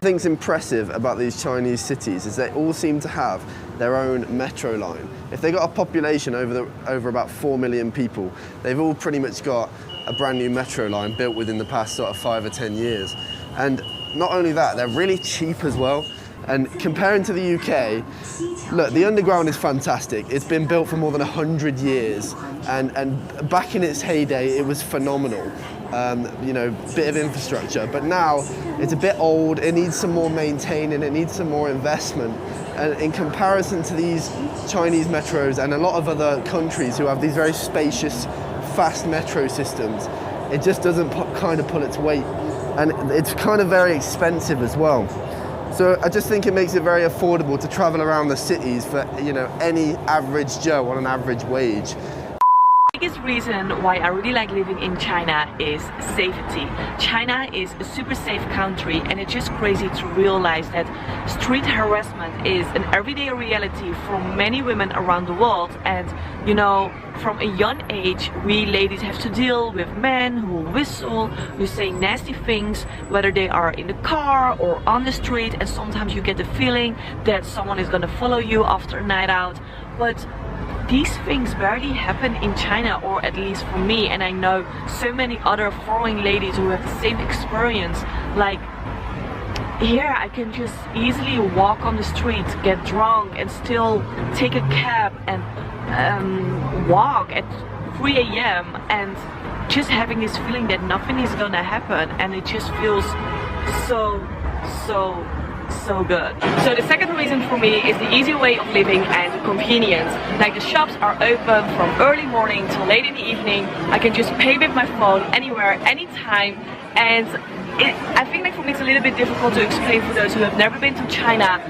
Thing's impressive about these Chinese cities is they all seem to have their own metro line. If they got a population over about 4 million people, they've all pretty much got a brand new metro line built within the past sort of 5 or 10 years. And not only that, they're really cheap as well. And comparing to the UK, look, the underground is fantastic. It's been built for more than 100 years, and back in its heyday, it was phenomenal. You know, bit of infrastructure, but now it's a bit old, it needs some more maintaining, it needs some more investment. And in comparison to these Chinese metros and a lot of other countries who have these very spacious, fast metro systems, it just doesn't kind of pull its weight. And it's kind of very expensive as well. So I just think it makes it very affordable to travel around the cities for, you know, any average Joe on an average wage. The biggest reason why I really like living in China is safety. China is a super safe country, and it's just crazy to realize that street harassment is an everyday reality for many women around the world. And you know, from a young age, we ladies have to deal with men who whistle, who say nasty things, whether they are in the car or on the street, and sometimes you get the feeling that someone is gonna follow you after a night out. But these things barely happen in China, or at least for me, and I know so many other foreign ladies who have the same experience. Like here, I can just easily walk on the street, get drunk, and still take a cab and walk at 3 a.m. and just having this feeling that nothing is gonna happen, and it just feels so good. So the second reason for me is the easy way of living and the convenience. Like the shops are open from early morning till late in the evening. I can just pay with my phone anywhere, anytime. And I think that for me it's a little bit difficult to explain for those who have never been to China.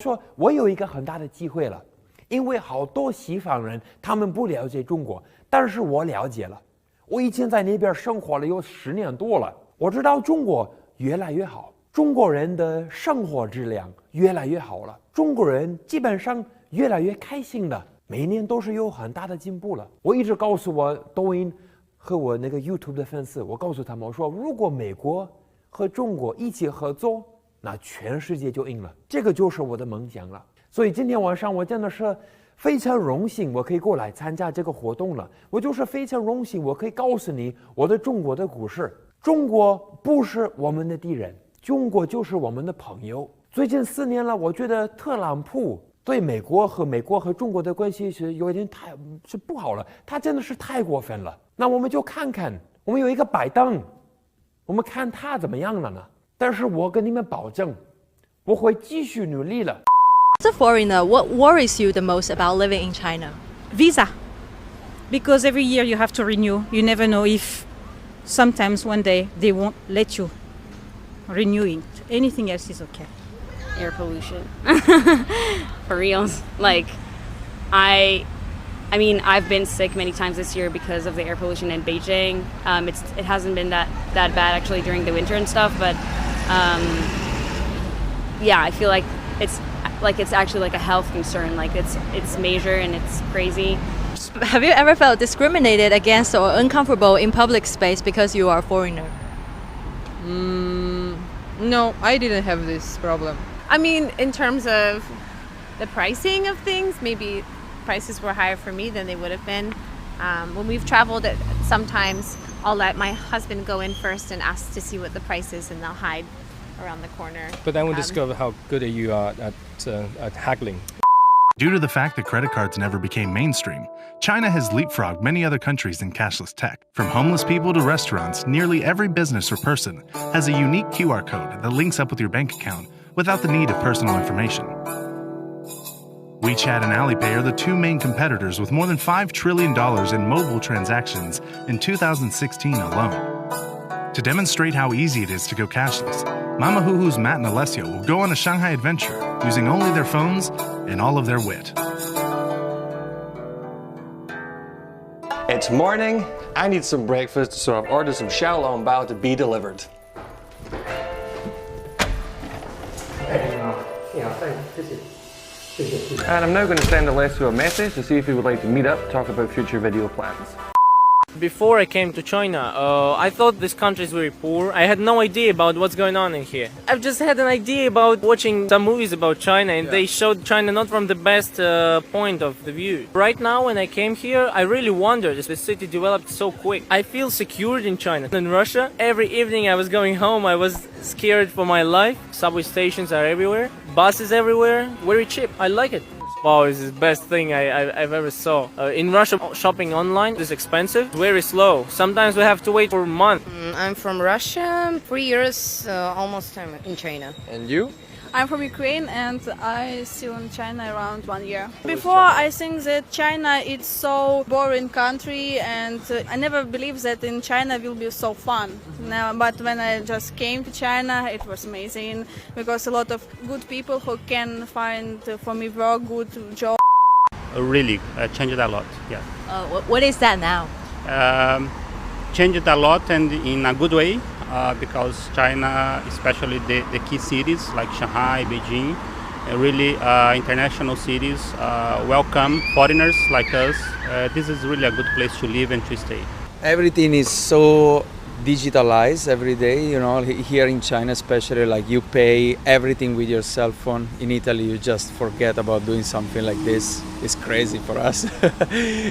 说我有一个很大的机会了，因为好多西方人他们不了解中国，但是我了解了。我已经在那边生活了有10年多了，我知道中国越来越好。中国人的生活质量越来越好了，中国人基本上越来越开心的，每年都是有很大的进步了。我一直告诉我抖音和我那个 YouTube 的粉丝，我告诉他们，我说如果美国和中国一起合作，那全世界就赢了。这个就是我的梦想了。所以今天晚上我真的是非常荣幸，我可以过来参加这个活动了。我就是非常荣幸，我可以告诉你我的中国的故事。中国不是我们的敌人。中国就是我们的朋友。最近4年了，我觉得特朗普对美国和中国的关系是有一点是不好了，他真的是太过分了。那我们就看看，我们有一个拜登，我们看他怎么样了呢？但是我跟你们保证，我会继续努力了。As a foreigner, what worries you the most about living in China? Visa, because every year you have to renew. You never know if sometimes one day they won't let you renewing. Anything else is okay. Air pollution. For reals. Like I mean, I've been sick many times this year because of the air pollution in Beijing. It hasn't been that bad actually during the winter and stuff, but yeah, I feel like it's actually like a health concern. Like it's major and it's crazy. Have you ever felt discriminated against or uncomfortable in public space because you are a foreigner? No, I didn't have this problem. I mean, in terms of the pricing of things, maybe prices were higher for me than they would have been. When we've traveled, sometimes I'll let my husband go in first and ask to see what the price is, and they'll hide around the corner. But then we discover how good you are at haggling. Due to the fact that credit cards never became mainstream, China has leapfrogged many other countries in cashless tech. From homeless people to restaurants, nearly every business or person has a unique QR code that links up with your bank account without the need of personal information. WeChat and Alipay are the two main competitors with more than $5 trillion in mobile transactions in 2016 alone. To demonstrate how easy it is to go cashless, Mama Huhu's Matt and Alessio will go on a Shanghai adventure using only their phones and all of their wit. It's morning, I need some breakfast, so I've ordered some xiaolongbao to be delivered. And I'm now going to send Alessio a message to see if he would like to meet up to talk about future video plans. Before I came to China, I thought this country is very poor. I had no idea about what's going on in here. I've just had an idea about watching some movies about China, and they showed China not from the best point of the view. Right now, when I came here, I really wondered if the city developed so quick. I feel secured in China. In Russia, every evening I was going home, I was scared for my life. Subway stations are everywhere, buses everywhere, very cheap. I like it. Wow, it's the best thing I've ever saw. In Russia, shopping online is expensive, very slow. Sometimes we have to wait for a month. I'm from Russia, 3 years, almost I'm in China. And you? I'm from Ukraine and I still in China around 1 year. Before, I think that China is so boring country and I never believed that in China will be so fun. Now, but when I just came to China, it was amazing because a lot of good people who can find for me work, good job. Really changed a lot, yeah. What is that now? Changed a lot and in a good way. Because China, especially the key cities like Shanghai, Beijing, really international cities welcome foreigners like us. This is really a good place to live and to stay. Everything is so digitalized every day, you know, here in China especially, like you pay everything with your cell phone. In Italy, you just forget about doing something like this. It's crazy for us.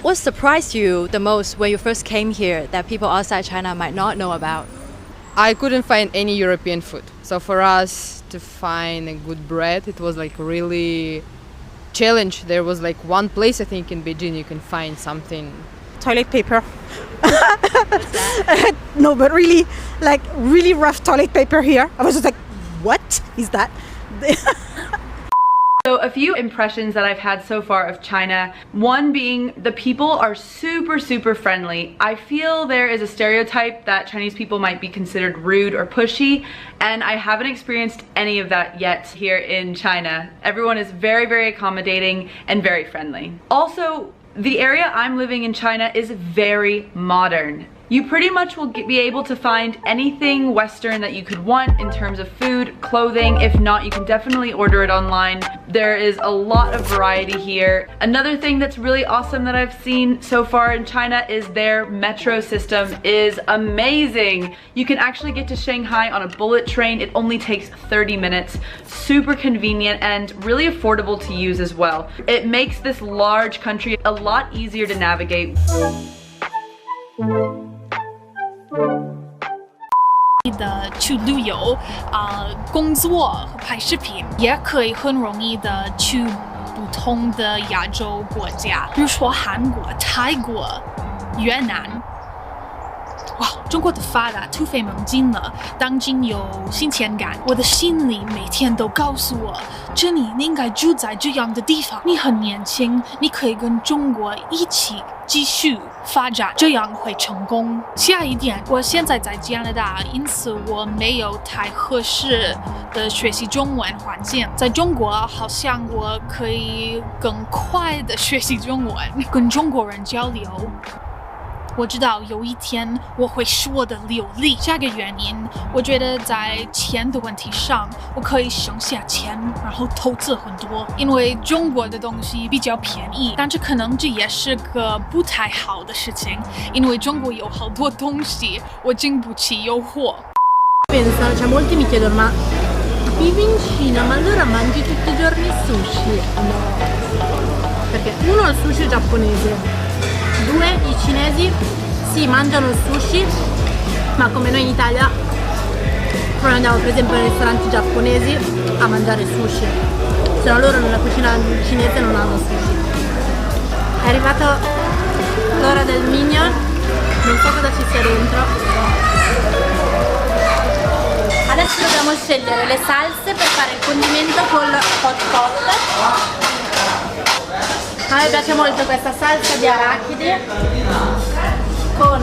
What surprised you the most when you first came here that people outside China might not know about? I couldn't find any European food. So for us to find a good bread, it was like really challenge. There was like one place I think in Beijing you can find something. Toilet paper. No, but really, like really rough toilet paper here. I was just like, what is that? So a few impressions that I've had so far of China, one being the people are super friendly. I feel there is a stereotype that Chinese people might be considered rude or pushy, and I haven't experienced any of that yet here in China. Everyone is very accommodating and very friendly. Also, the area I'm living in China is very modern. You pretty much will be able to find anything Western that you could want in terms of food, clothing. If not, you can definitely order it online. There is a lot of variety here. Another thing that's really awesome that I've seen so far in China is their metro system is amazing. You can actually get to Shanghai on a bullet train. It only takes 30 minutes. Super convenient and really affordable to use as well. It makes this large country a lot easier to navigate. 的去旅游工作和拍视频，也可以很容易的去不同的亚洲国家，比如说韩国、泰国、越南。哇，中国的发达突飞猛进了，当今有新鲜感。我的心里每天都告诉我，这里你应该住在这样的地方。你很年轻，你可以跟中国一起继续发展，这样会成功。下一点，我现在在加拿大，因此我没有太合适的学习中文环境。在中国，好像我可以更快的学习中文，跟中国人交流。我知道有一天我会说的流利。下个原因，我觉得在钱的问题上，我可以省下钱，然后投资很多，因为中国的东西比较便宜，但这可能这也是个不太好的事情，因为中国有好多东西，我经不起诱惑。Pensa, cioè molti mi chiedono ma vivi in Cina, ma allora mangi tutti i giorni sushi? No, perché uno il sushi giapponese. 2, i cinesi sì, mangiano il sushi, ma come noi in Italia noi andiamo per esempio nei ristoranti giapponesi a mangiare sushi, se no loro nella cucina cinese non hanno sushi. È arrivato l'ora del mignon, non so cosa ci sia dentro. Adesso dobbiamo scegliere le salse per fare il condimento col hot pot. A me piace molto questa salsa di arachidi con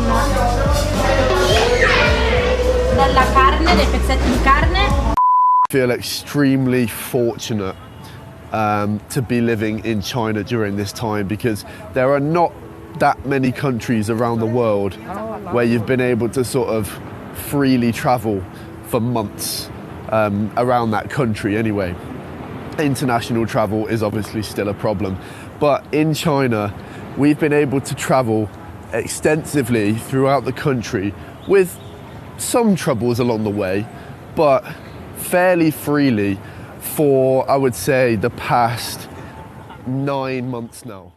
della carne, dei pezzetti di carne. I feel extremely fortunate to be living in China during this time because there are not that many countries around the world where you've been able to sort of freely travel for months around that country anyway. International travel is obviously still a problem. But in China, we've been able to travel extensively throughout the country with some troubles along the way, but fairly freely for, I would say, the past 9 months now.